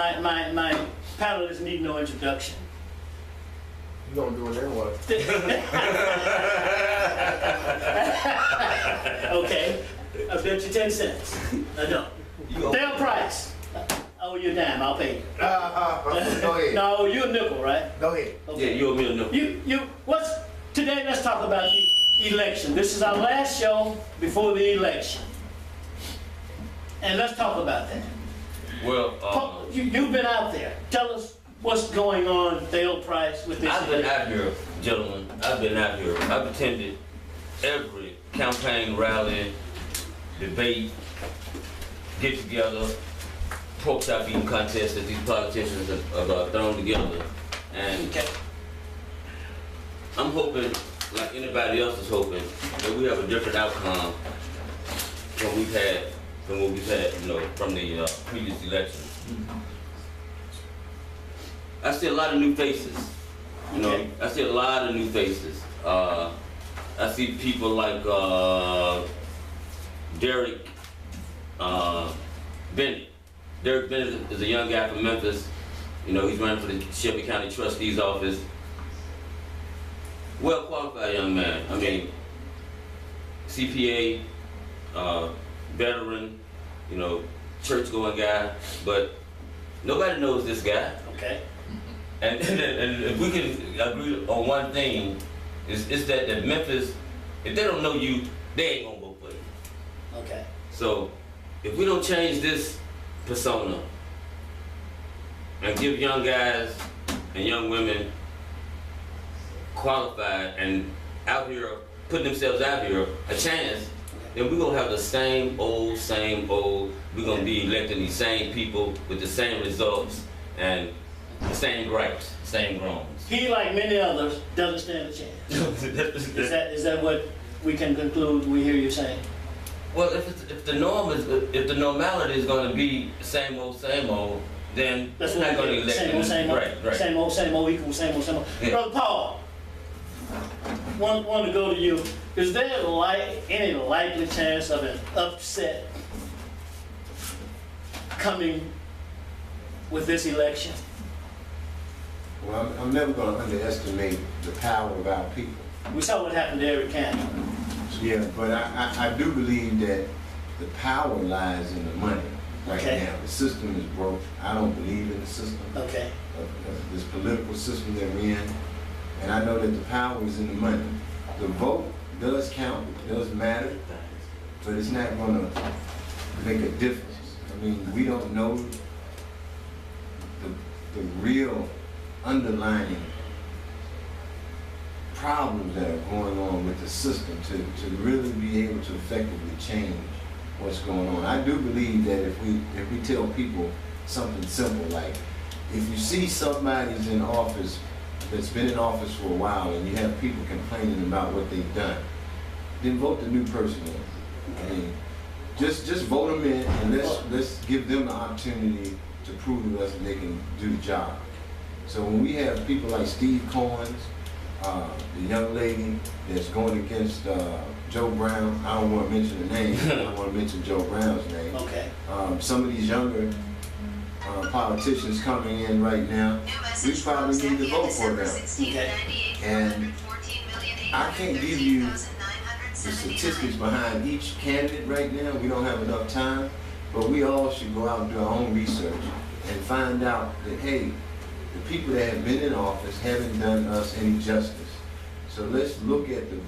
My panelists need no introduction. You gonna do it anyway. Okay, I bet you 10 cents. I don't. Fair price. I owe you a dime, I'll pay you. Go ahead. No, you a nickel, right? Go ahead. Okay. Yeah, you owe me a nickel. Today let's talk about the election. This is our last show before the election. And let's talk about that. Well, You've been out there. Tell us what's going on, Dale Price, with this. I've been out here, gentlemen. I've been out here. I've attended every campaign rally, debate, get together, pork chop eating contest that these politicians have thrown together. And Okay. I'm hoping, like anybody else is hoping, that we have a different outcome than what we've had, from the previous elections. I see a lot of new faces. Okay. I see a lot of new faces. I see people like Derek Bennett. Derek Bennett is a young guy from Memphis. He's running for the Shelby County Trustee's office. Well qualified young man. I mean, CPA, veteran, church going guy, but nobody knows this guy. Okay. And if we can agree on one thing, is that Memphis, if they don't know you, they ain't gonna vote for you. Okay. So if we don't change this persona and give young guys and young women qualified and out here, putting themselves out here a chance, then we're gonna have the same old, we're gonna be electing these same people with the same results and the same gripes, same groans. He, like many others, doesn't stand a chance. Is that what we can conclude? We hear you saying. Well, if the normality is going to be same old, then That's we're what not going to elect them. same old, Right. same old equals same old. Yeah. Brother Paul, want to go to you. Is there any likely chance of an upset coming with this election? Well, I'm never going to underestimate the power of our people. We saw what happened to Eric County. Yeah, but I do believe that the power lies in the money right Okay. now. The system is broke. I don't believe in the system, Okay. this political system that we're in. And I know that the power is in the money. The vote does count, it does matter, but it's not going to make a difference. I mean, we don't know the real underlying problems that are going on with the system to really be able to effectively change what's going on. I do believe that if we tell people something simple, like if you see somebody's in office that's been in office for a while and you have people complaining about what they've done, then vote the new person in. I mean, just vote them in and let's give them the opportunity to prove to us that they can do the job. So when we have people like Steve Cohen's, the young lady that's going against Joe Brown, I don't want to mention the name, I don't want to mention Joe Brown's name. Okay. Some of these younger politicians coming in right now, we probably need to vote for them. Okay. And I can't give you the statistics behind each candidate right now. We don't have enough time, but we all should go out and do our own research and find out that, hey, the people that have been in office haven't done us any justice. So let's look at the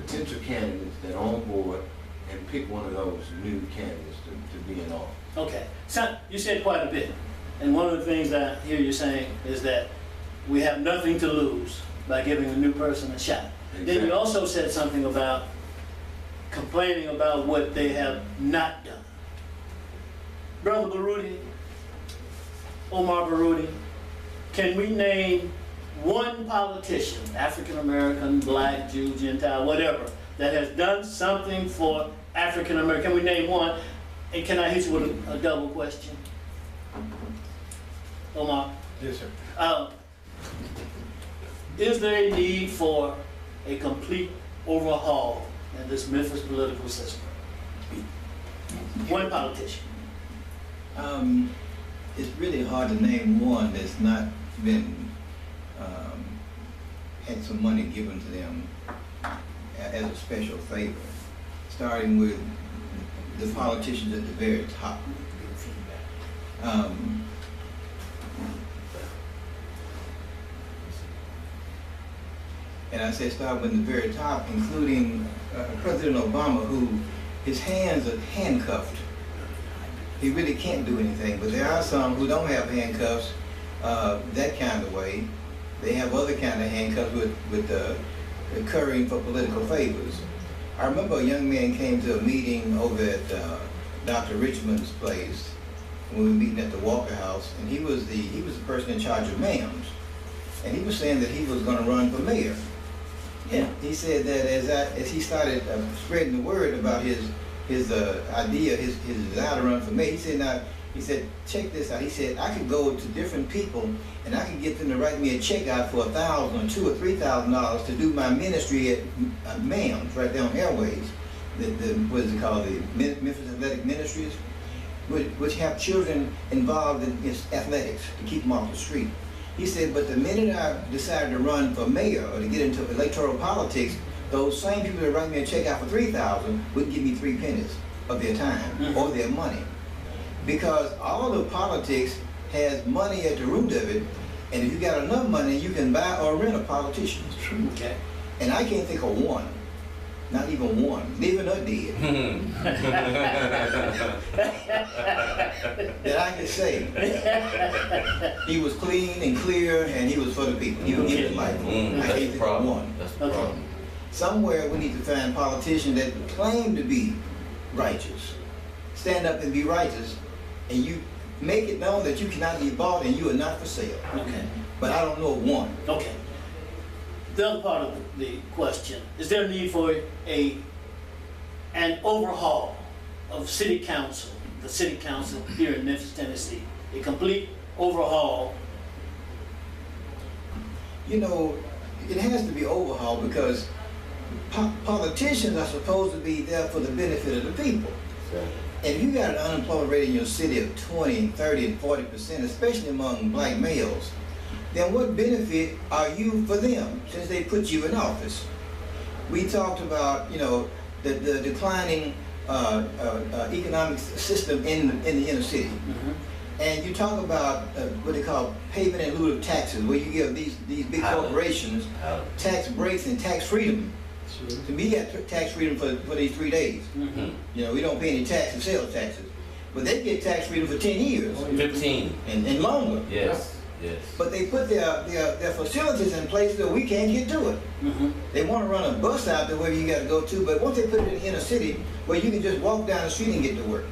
potential candidates that are on board and pick one of those new candidates to be in office. Okay. So you said quite a bit. And one of the things I hear you saying is that we have nothing to lose by giving a new person a shot. Exactly. Then you also said something about complaining about what they have not done. Brother Baruti, Omar Baruti, can we name one politician, African American, black, Jew, Gentile, whatever, that has done something for African American? Can we name one? And can I hit you with a double question? Omar? Yes, sir. Is there a need for a complete overhaul in this Memphis political system? One politician. it's really hard to name one that's not been, had some money given to them as a special favor, starting with the politicians at the very top. And I say start with the very top, including President Obama, who his hands are handcuffed. He really can't do anything, but there are some who don't have handcuffs that kind of way. They have other kind of handcuffs with currying for political favors. I remember a young man came to a meeting over at Dr. Richmond's place when we were meeting at the Walker House, and he was the person in charge of MAMS, and he was saying that he was going to run for mayor. And he said that as he started spreading the word about his idea, his desire to run for mayor, he said, check this out. He said, I could go to different people and I could get them to write me a check out for $1,000 or $2,000 or $3,000 to do my ministry at MAMS, right there on Airways. What is it called? The Memphis Athletic Ministries, which have children involved in athletics to keep them off the street. He said, but the minute I decided to run for mayor or to get into electoral politics, those same people that write me a check out for $3,000 wouldn't give me 3 pennies of their time or their money. Because all of politics has money at the root of it, and if you got enough money, you can buy or rent a politician. Okay. And I can't think of one, not even one, living or dead, that I could say he was clean and clear and he was for the people. He would give his life. I can't think of one. That's the problem. Somewhere we need to find politicians that claim to be righteous, stand up and be righteous, and you make it known that you cannot be bought and you are not for sale. Okay. But I don't know of one. Okay. The other part of the question, is there a need for an overhaul of city council, the city council here in Memphis, Tennessee? A complete overhaul? You know, it has to be overhauled because politicians are supposed to be there for the benefit of the people. And if you got an unemployment rate in your city of 20, 30, and 40%, especially among black males, then what benefit are you for them since they put you in office? We talked about, you know, the declining economic system in the inner city. And you talk about what they call payment in lieu of taxes, where you give these big corporations tax breaks and tax freedom. To me, you got tax freedom for these 3 days. You know, we don't pay any taxes, sales taxes. But they get tax freedom for 10 years. 15. And longer. Yes. Yes. But they put their facilities in places that we can't get to it. They want to run a bus out there where you got to go to, but once they put it in the inner city, where you can just walk down the street and get to work.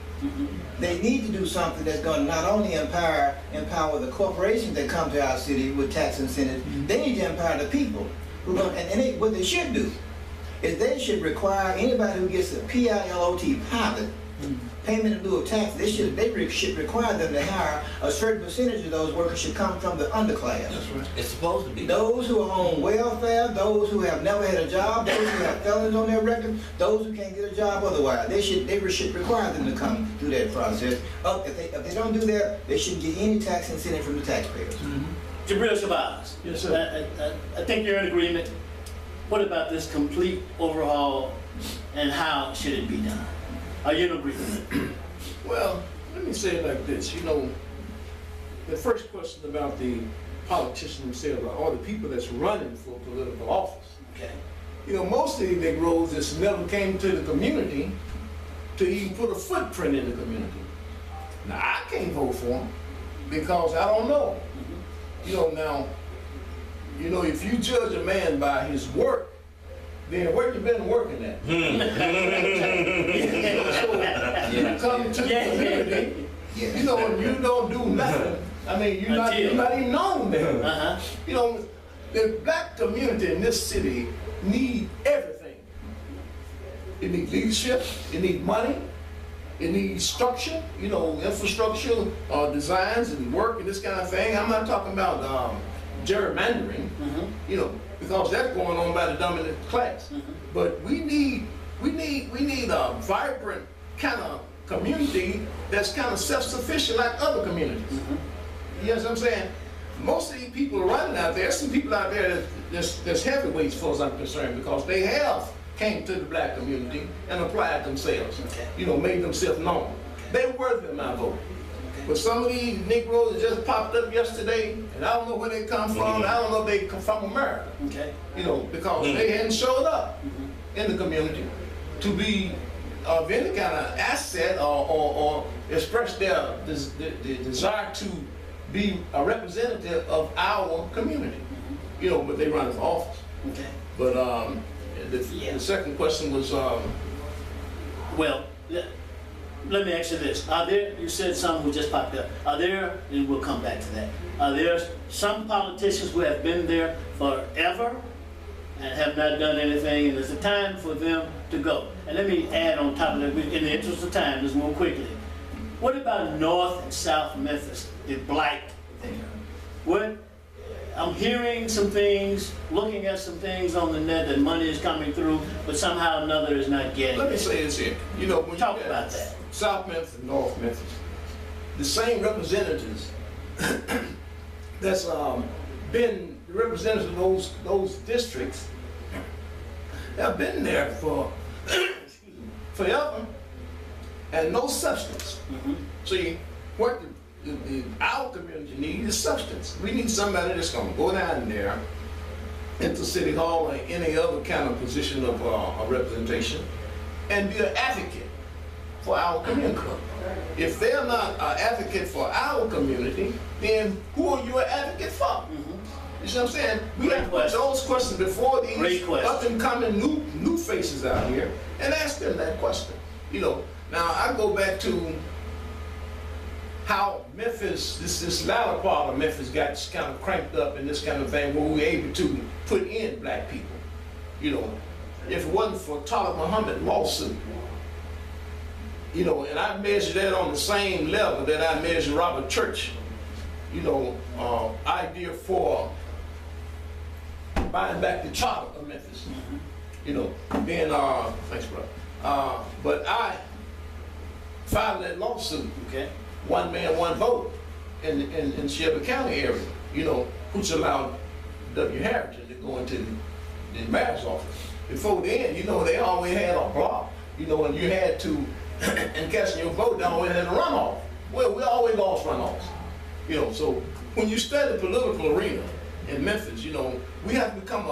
They need to do something that's going to not only empower the corporations that come to our city with tax incentives, they need to empower the people. What they should do is they should require anybody who gets a PILOT pilot, payment in lieu of tax, they should require them to hire a certain percentage of those workers should come from the underclass. That's right. It's supposed to be. Those who are on welfare, those who have never had a job, those who have felons on their record, those who can't get a job otherwise, they should require them to come through that process. If they don't do that, they shouldn't get any tax incentive from the taxpayers. Jabril Shabazz. Yes, sir. I think you're in agreement. What about this complete overhaul and how should it be done? Are you in agreement? Well, let me say it like this. You know, the first question about the politicians themselves or the people that's running for political office. Okay. You know, most of the Negroes just never came to the community to even put a footprint in the community. Now, I can't vote for them because I don't know. You know, if you judge a man by his work, then where you been working at? So, you come to the community, you know, and you don't do nothing. I mean, you're not even known there. You know, the black community in this city need everything. It needs leadership, it needs money, it needs structure, you know, infrastructure, designs and work and this kind of thing. I'm not talking about gerrymandering, you know, because that's going on by the dominant class. But we need a vibrant kind of community that's kind of self-sufficient like other communities. You know what I'm saying? Most of these people running out there, some people out there that's heavyweights as far as I'm concerned, because they have came to the black community and applied themselves, you know, made themselves known. They worthy of my vote. But some of these Negroes that just popped up yesterday, and I don't know where they come from, I don't know if they come from America, you know, because they hadn't showed up in the community to be of any kind of asset or express their desire to be a representative of our community, you know, but they run for office. But the second question was, well, let me ask you this. Are there, you said some who just popped up, are there, and we'll come back to that, are there some politicians who have been there forever and have not done anything, and it's a time for them to go? And let me add on top of that, in the interest of time, just more quickly. What about North and South Memphis, the blight there? What, I'm hearing some things, looking at some things on the net that money is coming through, but somehow or another is not getting let me it. say this here. You know, when Talk you about that. South Memphis and North Memphis, the same representatives that's been representatives of those districts have been there for forever and no substance. See, what our community needs is substance. We need somebody that's going to go down there into City Hall or any other kind of position of representation and be an advocate for our community. If they're not an advocate for our community, then who are you an advocate for? You see what I'm saying? We have to put those questions before these up and coming new faces out here and ask them that question. You know, now I go back to how Memphis, this latter part of Memphis got kind of cranked up in this kind of thing where we were able to put in black people. You know, if it wasn't for Talib Muhammad lawsuit, you know, and I measure that on the same level that I measure Robert Church, you know, idea for buying back the charter of Memphis. You know, then, thanks, brother. But I filed that lawsuit, one man, one vote in Shelby County area, you know, which allowed W. Harrington to go into the mayor's office. Before then, you know, they always had a block, you know, and you had to, in casting your vote, they always had a runoff. Well, we always lost runoffs, you know, so when you study the political arena in Memphis, you know, we have to become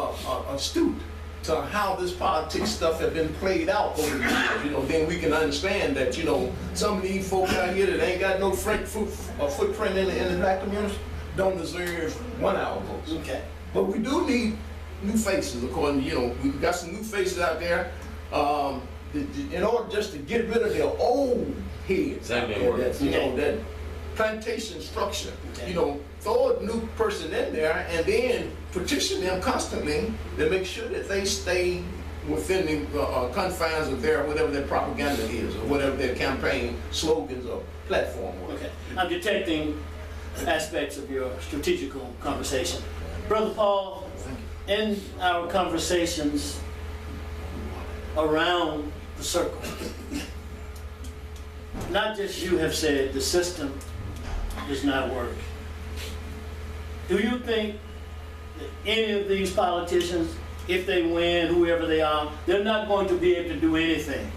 astute to how this politics stuff has been played out over the years, you know, then we can understand that, you know, some of these folks out here that ain't got no footprint in the black community don't deserve 1 hour votes. But we do need new faces, according to, you know, we've got some new faces out there, in order just to get rid of their old heads, you know, that plantation structure, you know, throw a new person in there and then petition them constantly to make sure that they stay within the confines of whatever their propaganda is or whatever their campaign slogans or platform was. I'm detecting aspects of your strategical conversation. Brother Paul, in our conversations around the circle, not just you have said the system does not work. Do you think that any of these politicians, if they win, whoever they are, they're not going to be able to do anything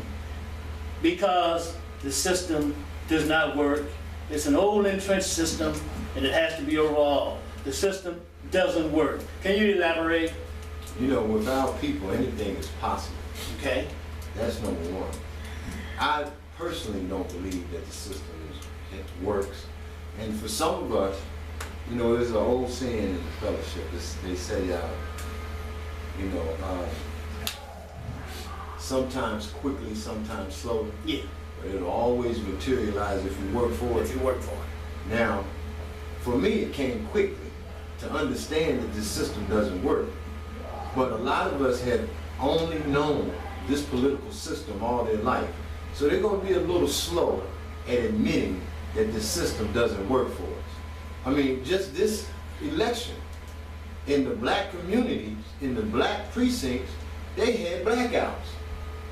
because the system does not work? It's an old entrenched system and it has to be overhauled. The system doesn't work. Can you elaborate? You know, without people, anything is possible. That's number one. I personally don't believe that the system works. And for some of us, you know, there's an old saying in the fellowship. They say, you know, sometimes quickly, sometimes slowly. But it'll always materialize if you work for it. Now, for me, it came quickly to understand that this system doesn't work. But a lot of us have only known this political system all their life. So they're going to be a little slower at admitting that the system doesn't work for us. I mean, just this election, in the black communities, in the black precincts, they had blackouts.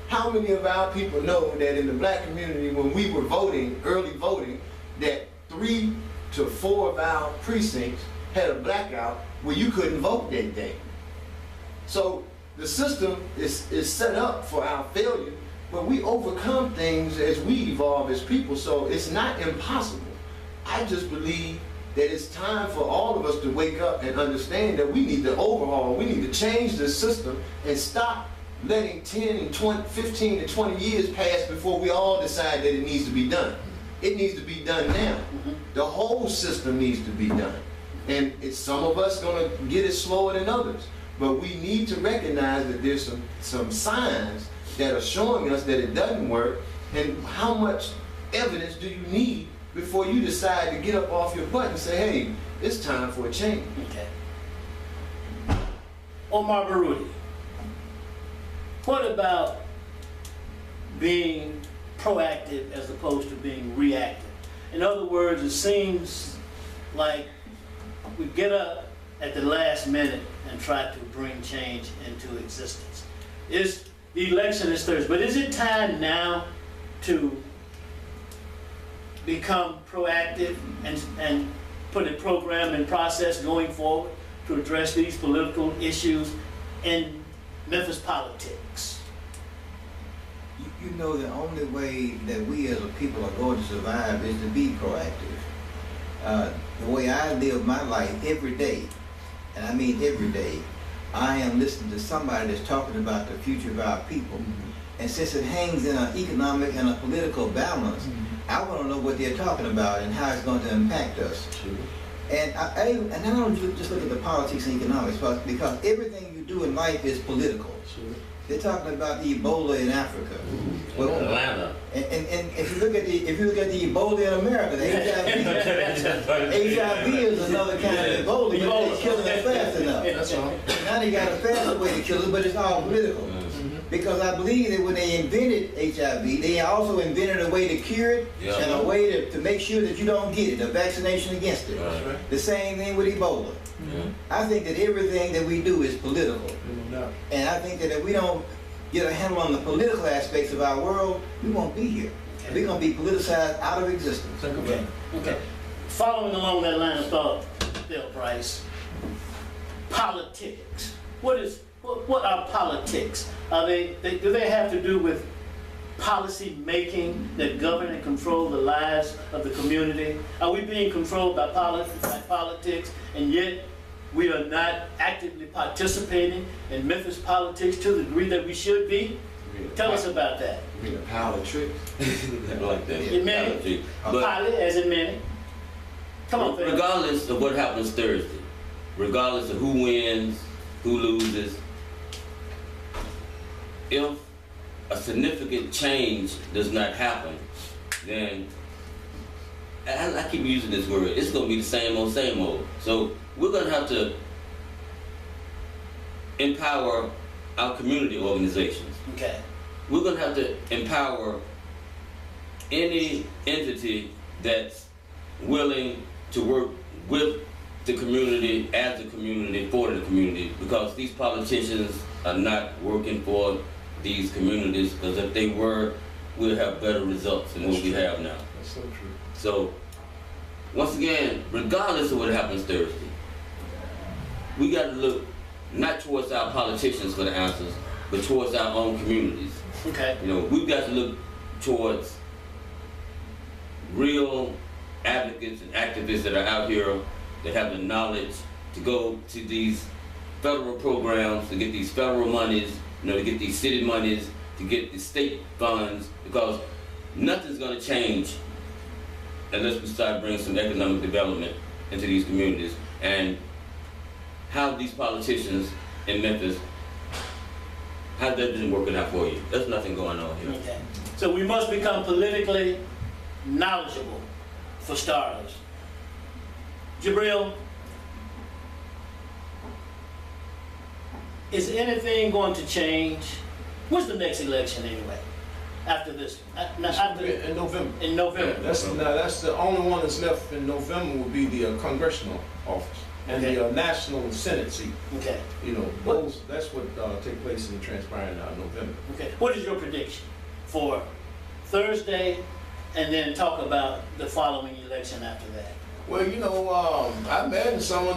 How many of our people know that in the black community, when we were voting, early voting, that 3 to 4 of our precincts had a blackout where you couldn't vote that day? So the system is set up for our failure, but we overcome things as we evolve as people, so it's not impossible. I just believe that it's time for all of us to wake up and understand that we need to overhaul, we need to change the system and stop letting 10 and 20, 15 to 20 years pass before we all decide that it needs to be done. It needs to be done now. The whole system needs to be done. And it's some of us gonna get it slower than others. But we need to recognize that there's some signs that are showing us that it doesn't work, and how much evidence do you need before you decide to get up off your butt and say, hey, it's time for a change. Okay. Omar Baruti, what about being proactive as opposed to being reactive? In other words, it seems like we get up at the last minute and try to bring change into existence. The election is Thursday, but is it time now to become proactive and put a program and process going forward to address these political issues in Memphis politics? You know, the only way that we as a people are going to survive is to be proactive. The way I live my life every day, and I mean every day, I am listening to somebody that's talking about the future of our people. And since it hangs in an economic and a political balance, I want to know what they're talking about and how it's going to impact us. And I don't just look at the politics and economics, because everything you do in life is political. They're talking about the Ebola in Africa. Well, Atlanta. And if you look at the Ebola in America, the HIV is another kind of Ebola, but they're killing it fast enough. That's all. Now they got a faster way to kill it, but it's all political. Because I believe that when they invented HIV, they also invented a way to cure it and a way to make sure that you don't get it, a vaccination against it. Right. The same thing with Ebola. I think that everything that we do is political. And I think that if we don't get a handle on the political aspects of our world, we won't be here. We're going to be politicized out of existence. Okay. Following along that line of thought, Bill Price, politics. What are politics? Do they have to do with policy making that govern and control the lives of the community? Are we being controlled by politics, and yet we are not actively participating in Memphis politics to the degree that we should be? Tell us about that. You mean a pile of tricks? I like that. In many, pilot as in many. Come on, Phil. Regardless of what happens Thursday, regardless of who wins, who loses, if a significant change does not happen, then, and I keep using this word, it's going to be the same old. So we're going to have to empower our community organizations. Okay. We're going to have to empower any entity that's willing to work with the community, as the community, for the community, because these politicians are not working for these communities, because if they were, we'll have better results than what we have now. That's so true. So, once again, regardless of what happens Thursday, we got to look not towards our politicians for the answers, but towards our own communities. Okay. You know, we've got to look towards real advocates and activists that are out here that have the knowledge to go to these federal programs, to get these federal monies, you know, to get these city monies, to get the state funds, because nothing's going to change unless we start bringing some economic development into these communities. And how these politicians in Memphis, how that isn't working out for you. There's nothing going on here. Okay. So we must become politically knowledgeable, for starters. Jabril, is anything going to change? When's the next election anyway? After this? In November. In November. Yeah, that's the only one that's left in November will be the congressional office. and the national Senate seat. Okay. You know, those, that's what take place in transpiring now in November. Okay. What is your prediction for Thursday, and then talk about the following election after that? Well, you know, I imagine some of